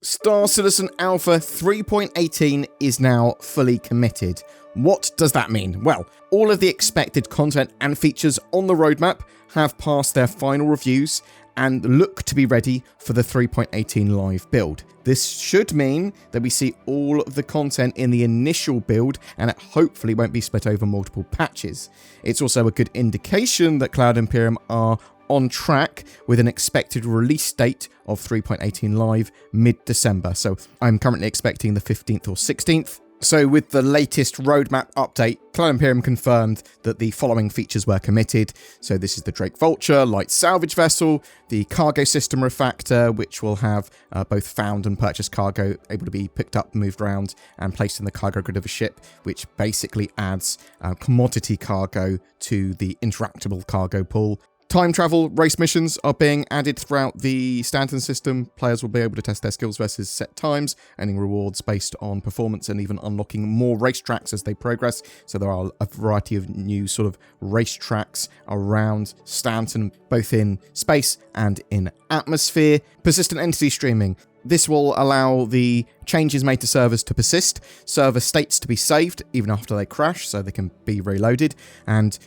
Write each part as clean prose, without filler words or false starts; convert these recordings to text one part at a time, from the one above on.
Star Citizen Alpha 3.18 is now fully committed. What does that mean? Well, all of the expected content and features on the roadmap have passed their final reviews and look to be ready for the 3.18 live build. This should mean that we see all of the content in the initial build and it hopefully won't be split over multiple patches. It's also a good indication that Cloud Imperium are on track with an expected release date of 3.18 live mid-December. So I'm currently expecting the 15th or 16th. So with the latest roadmap update, Cloud Imperium confirmed that the following features were committed. So this is the Drake Vulture, light salvage vessel, the cargo system refactor, which will have both found and purchased cargo able to be picked up, moved around, and placed in the cargo grid of a ship, which basically adds commodity cargo to the interactable cargo pool. Time travel race missions are being added throughout the Stanton system. Players will be able to test their skills versus set times, earning rewards based on performance and even unlocking more racetracks as they progress. So there are a variety of new sort of racetracks around Stanton, both in space and in atmosphere. Persistent entity streaming. This will allow the changes made to servers to persist, server states to be saved even after they crash, so they can be reloaded, and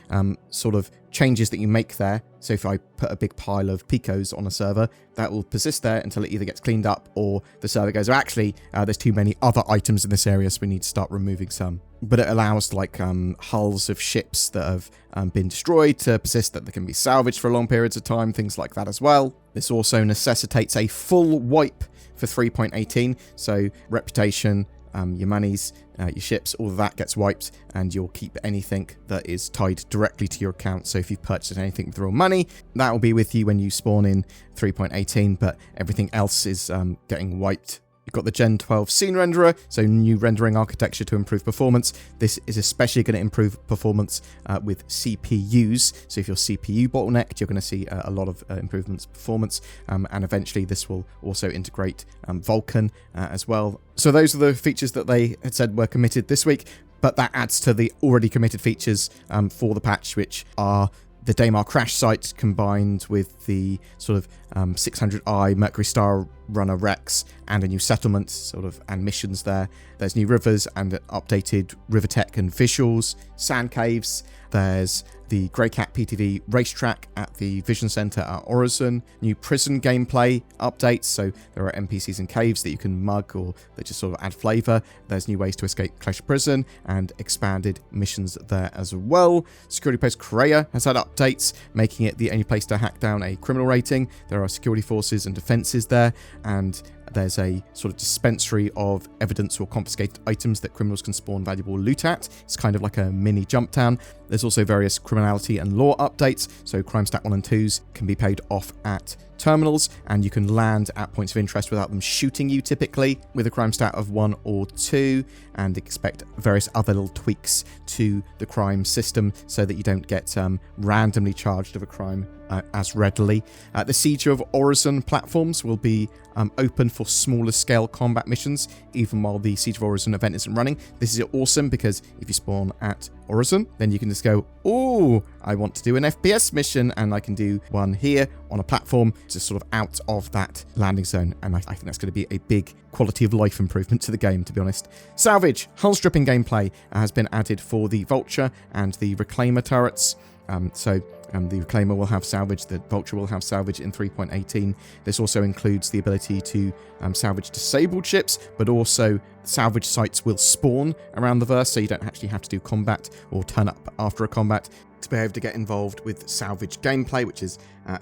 sort of changes that you make there. So if I put a big pile of picos on a server, that will persist there until it either gets cleaned up or the server goes, actually, there's too many other items in this area, so we need to start removing some. But it allows like hulls of ships that have been destroyed to persist, that they can be salvaged for long periods of time, things like that as well. This also necessitates a full wipe for 3.18, so reputation, your monies, your ships, all of that gets wiped, and you'll keep anything that is tied directly to your account. So if you've purchased anything with real money, that will be with you when you spawn in 3.18, but everything else is getting wiped. You've got the Gen 12 scene renderer, so new rendering architecture to improve performance. This is especially going to improve performance with CPUs. So if you're CPU bottlenecked, you're going to see a lot of improvements in performance. And eventually this will also integrate Vulkan as well. So those are the features that they had said were committed this week, but that adds to the already committed features for the patch, which are the Daymar crash site combined with the sort of 600i Mercury Star Runner Rex and a new settlement sort of and missions there. There's new rivers and updated river tech and visuals, sand caves. There's the Greycat PTV racetrack at the Vision Center at Horizon, new prison gameplay updates, so there are NPCs in caves that you can mug or that just sort of add flavor. There's new ways to escape Clash Prison and expanded missions there as well. Security Post Korea has had updates, making it the only place to hack down a criminal rating. There are security forces and defenses there, and there's a sort of dispensary of evidence or confiscated items that criminals can spawn valuable loot at. It's kind of like a mini jump town. There's also various criminality and law updates, so crime stat 1 and 2s can be paid off at terminals, and you can land at points of interest without them shooting you typically with a crime stat of 1 or 2, and expect various other little tweaks to the crime system so that you don't get randomly charged of a crime as readily. The Siege of Horizon platforms will be open for smaller scale combat missions even while the Siege of Horizon event isn't running. This is awesome because if you spawn at Horizon, then you can just go, oh, I want to do an FPS mission, and I can do one here on a platform just sort of out of that landing zone, and I think that's going to be a big quality of life improvement to the game, to be honest. Salvage, hull stripping gameplay has been added for the Vulture and the Reclaimer turrets. The Reclaimer will have salvage, the Vulture will have salvage in 3.18. This also includes the ability to salvage disabled ships, but also salvage sites will spawn around the verse, so you don't actually have to do combat or turn up after a combat to be able to get involved with salvage gameplay, which is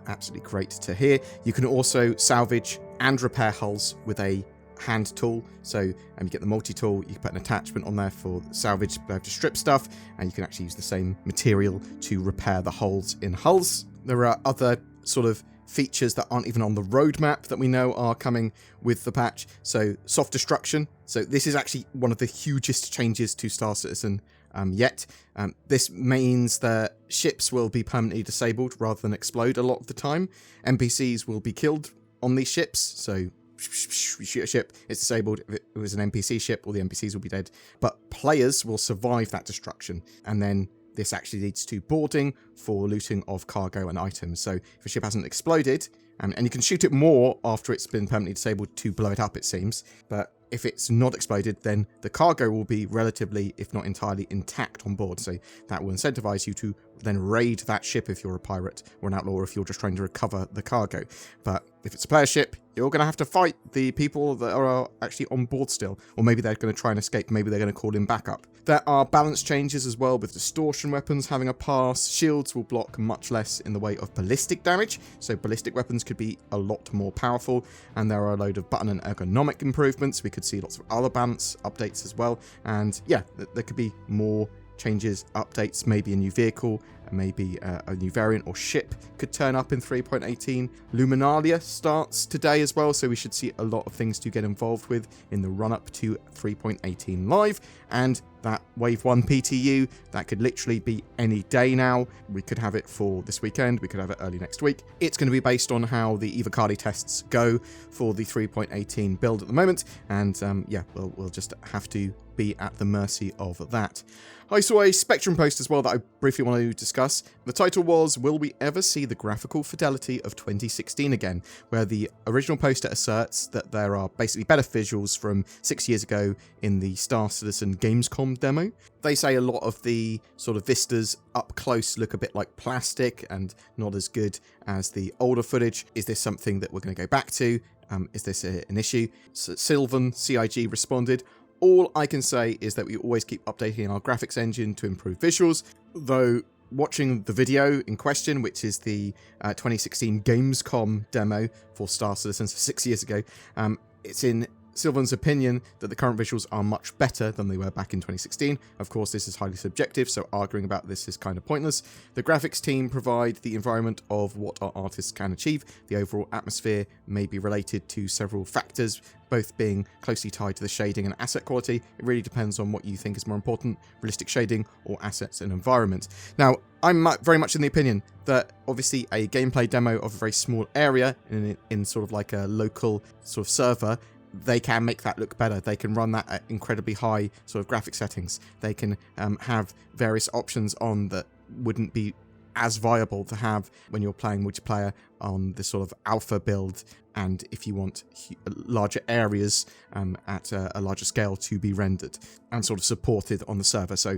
absolutely great to hear. You can also salvage and repair hulls with a hand tool, so you get the multi-tool, you can put an attachment on there for salvage to strip stuff, and you can actually use the same material to repair the holes in hulls. There are other sort of features that aren't even on the roadmap that we know are coming with the patch. So soft destruction, so this is actually one of the hugest changes to Star Citizen yet. This means that ships will be permanently disabled rather than explode a lot of the time. NPCs will be killed on these ships, so you shoot a ship, it's disabled. If it was an NPC ship, all the NPCs will be dead. But players will survive that destruction, and then this actually leads to boarding for looting of cargo and items. So if a ship hasn't exploded, and you can shoot it more after it's been permanently disabled to blow it up, it seems, but if it's not exploded, then the cargo will be relatively, if not entirely, intact on board. So that will incentivize you to then raid that ship if you're a pirate or an outlaw, or if you're just trying to recover the cargo. But if it's a player ship, you're going to have to fight the people that are actually on board still. Or maybe they're going to try and escape. Maybe they're going to call in backup. There are balance changes as well, with distortion weapons having a pass. Shields will block much less in the way of ballistic damage. So ballistic weapons could be a lot more powerful. And there are a load of button and ergonomic improvements. We could see lots of other balance updates as well. And yeah, there could be more changes, updates, maybe a new vehicle, maybe a new variant or ship could turn up in 3.18. Luminaria starts today as well, so we should see a lot of things to get involved with in the run-up to 3.18 live. And that Wave 1 PTU, that could literally be any day now. We could have it for this weekend, we could have it early next week. It's going to be based on how the Evocati tests go for the 3.18 build at the moment, and yeah, we'll just have to be at the mercy of that. I saw a Spectrum post as well that I briefly want to discuss. The title was, "Will we ever see the graphical fidelity of 2016 again?" Where the original poster asserts that there are basically better visuals from 6 years ago in the Star Citizen Gamescom demo. They say a lot of the sort of vistas up close look a bit like plastic and not as good as the older footage. Is this something that we're going to go back to? Is this an issue? So Sylvan CIG responded, "All I can say is that we always keep updating our graphics engine to improve visuals, though watching the video in question, which is the 2016 Gamescom demo for Star Citizen 6 years ago, it's in Sylvan's opinion that the current visuals are much better than they were back in 2016. Of course, this is highly subjective, so arguing about this is kind of pointless. The graphics team provide the environment of what our artists can achieve. The overall atmosphere may be related to several factors, both being closely tied to the shading and asset quality. It really depends on what you think is more important, realistic shading or assets and environment." Now, I'm very much in the opinion that obviously a gameplay demo of a very small area in sort of like a local sort of server, they can make that look better. They can run that at incredibly high sort of graphic settings. They can have various options on that wouldn't be as viable to have when you're playing multiplayer on this sort of alpha build, and if you want larger areas at a larger scale to be rendered and sort of supported on the server. So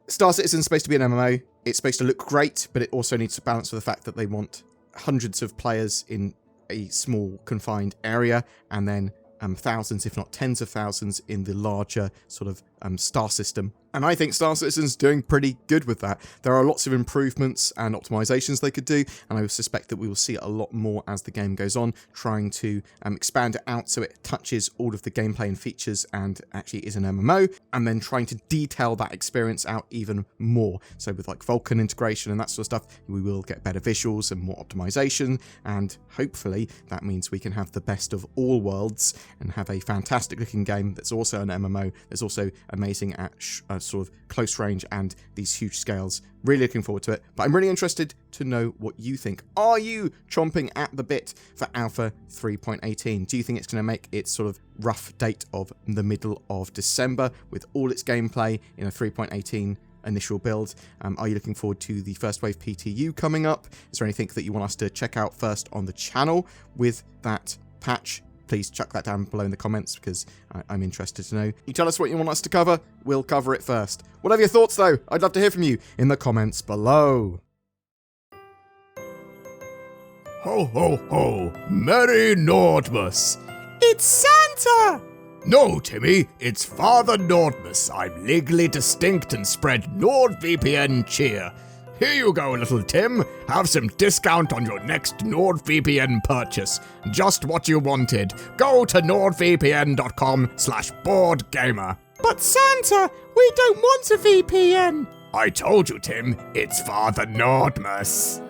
Star Citizen is supposed to be an MMO. It's supposed to look great, but it also needs to balance with the fact that they want hundreds of players in a small confined area, and then thousands, if not tens of thousands, in the larger sort of star system. And I think Star Citizen's doing pretty good with that. There are lots of improvements and optimizations they could do, and I suspect that we will see a lot more as the game goes on, trying to expand it out so it touches all of the gameplay and features and actually is an MMO, and then trying to detail that experience out even more. So with like Vulkan integration and that sort of stuff, we will get better visuals and more optimization, and hopefully that means we can have the best of all worlds and have a fantastic looking game that's also an MMO, that's also amazing at sort of close range and these huge scales. Really looking forward to it, but I'm really interested to know what you think. Are you chomping at the bit for Alpha 3.18? Do you think it's going to make its sort of rough date of the middle of December with all its gameplay in a 3.18 initial build? Are you looking forward to the first wave PTU coming up? Is there anything that you want us to check out first on the channel with that patch? Please chuck that down below in the comments, because I'm interested to know. You tell us what you want us to cover, we'll cover it first. Whatever your thoughts though, I'd love to hear from you in the comments below. Ho ho ho! Merry Nordmas! It's Santa! No, Timmy, it's Father Nordmas. I'm legally distinct and spread NordVPN cheer. Here you go, little Tim. Have some discount on your next NordVPN purchase. Just what you wanted. Go to nordvpn.com/BoredGamer. But Santa, we don't want a VPN. I told you, Tim. It's Father Nordmas.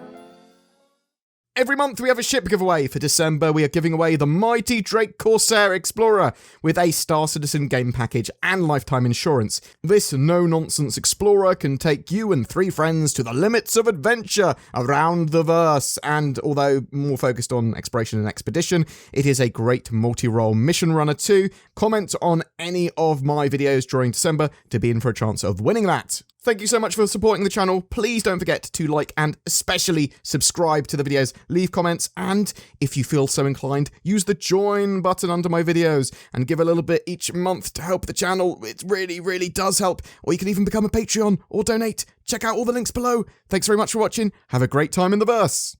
Every month we have a ship giveaway. For December, we are giving away the mighty Drake Corsair Explorer with a Star Citizen game package and lifetime insurance. This no-nonsense Explorer can take you and 3 friends to the limits of adventure around the verse, and although more focused on exploration and expedition, it is a great multi-role mission runner too. Comment on any of my videos during December to be in for a chance of winning that. Thank you so much for supporting the channel. Please don't forget to like and especially subscribe to the videos, leave comments, and if you feel so inclined, use the join button under my videos and give a little bit each month to help the channel. It really, really does help. Or you can even become a Patreon or donate. Check out all the links below. Thanks very much for watching. Have a great time in the verse.